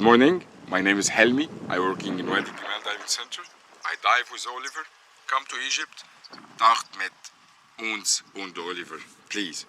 morning. My name is Helmi. I working in Wadi Diving Center. I dive with Oliver. Come to Egypt. Taucht mit uns und Oliver. Please.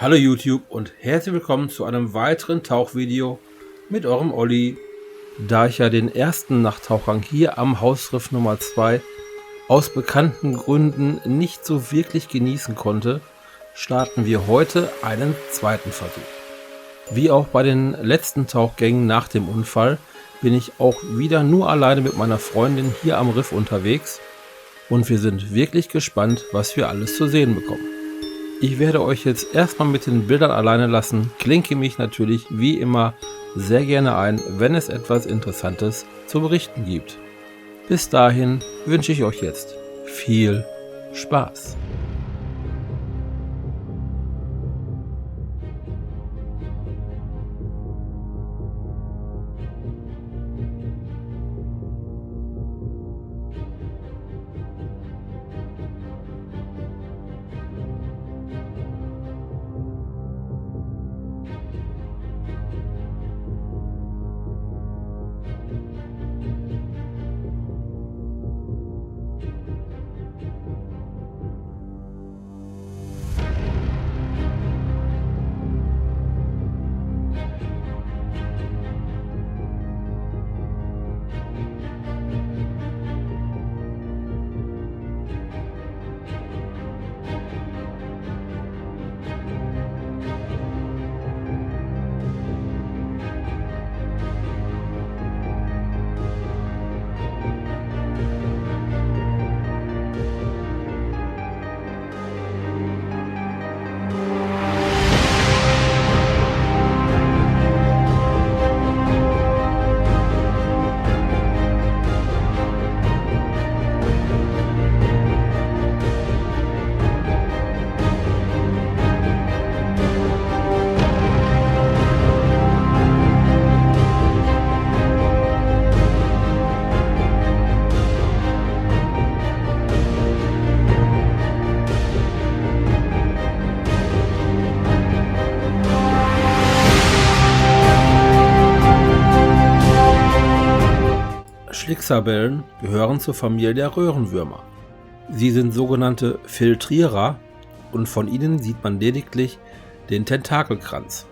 Hallo YouTube und herzlich willkommen zu einem weiteren Tauchvideo mit eurem Olli. Da ich ja den ersten Nachttauchgang hier am Hausriff Nr. 2 aus bekannten Gründen nicht so wirklich genießen konnte, starten wir heute einen zweiten Versuch. Wie auch bei den letzten Tauchgängen nach dem Unfall bin ich auch wieder nur alleine mit meiner Freundin hier am Riff unterwegs und wir sind wirklich gespannt, was wir alles zu sehen bekommen. Ich werde euch jetzt erstmal mit den Bildern alleine lassen, klinke mich natürlich wie immer sehr gerne ein, wenn es etwas Interessantes zu berichten gibt. Bis dahin wünsche ich euch jetzt viel Spaß. Schlicksabellen gehören zur Familie der Röhrenwürmer. Sie sind sogenannte Filtrierer und von ihnen sieht man lediglich den Tentakelkranz.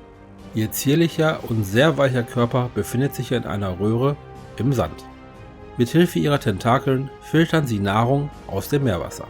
Ihr zierlicher und sehr weicher Körper befindet sich in einer Röhre im Sand. Mithilfe ihrer Tentakeln filtern sie Nahrung aus dem Meerwasser.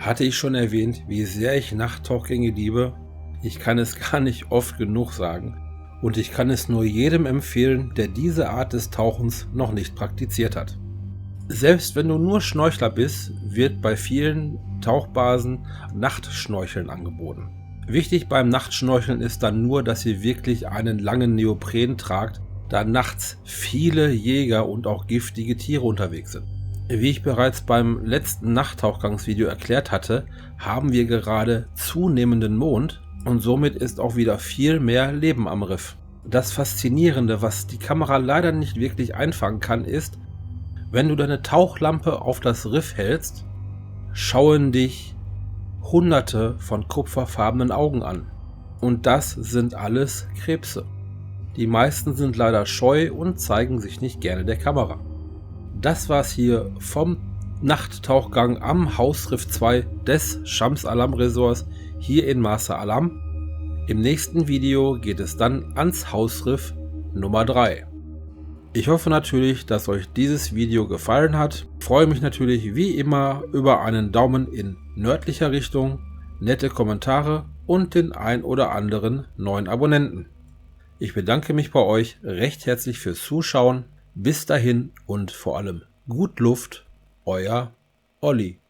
Hatte ich schon erwähnt, wie sehr ich Nachttauchgänge liebe? Ich kann es gar nicht oft genug sagen und ich kann es nur jedem empfehlen, der diese Art des Tauchens noch nicht praktiziert hat. Selbst wenn du nur Schnorchler bist, wird bei vielen Tauchbasen Nachtschnorcheln angeboten. Wichtig beim Nachtschnorcheln ist dann nur, dass ihr wirklich einen langen Neopren tragt, da nachts viele Jäger und auch giftige Tiere unterwegs sind. Wie ich bereits beim letzten Nachttauchgangsvideo erklärt hatte, haben wir gerade zunehmenden Mond und somit ist auch wieder viel mehr Leben am Riff. Das Faszinierende, was die Kamera leider nicht wirklich einfangen kann, ist, wenn du deine Tauchlampe auf das Riff hältst, schauen dich Hunderte von kupferfarbenen Augen an. Und das sind alles Krebse. Die meisten sind leider scheu und zeigen sich nicht gerne der Kamera. Das war's hier vom Nachttauchgang am Hausriff 2 des Shams Alam Resorts hier in Marsa Alam. Im nächsten Video geht es dann ans Hausriff Nummer 3. Ich hoffe natürlich, dass euch dieses Video gefallen hat. Ich freue mich natürlich wie immer über einen Daumen in nördlicher Richtung, nette Kommentare und den ein oder anderen neuen Abonnenten. Ich bedanke mich bei euch recht herzlich fürs Zuschauen. Bis dahin und vor allem gut Luft, euer Olli.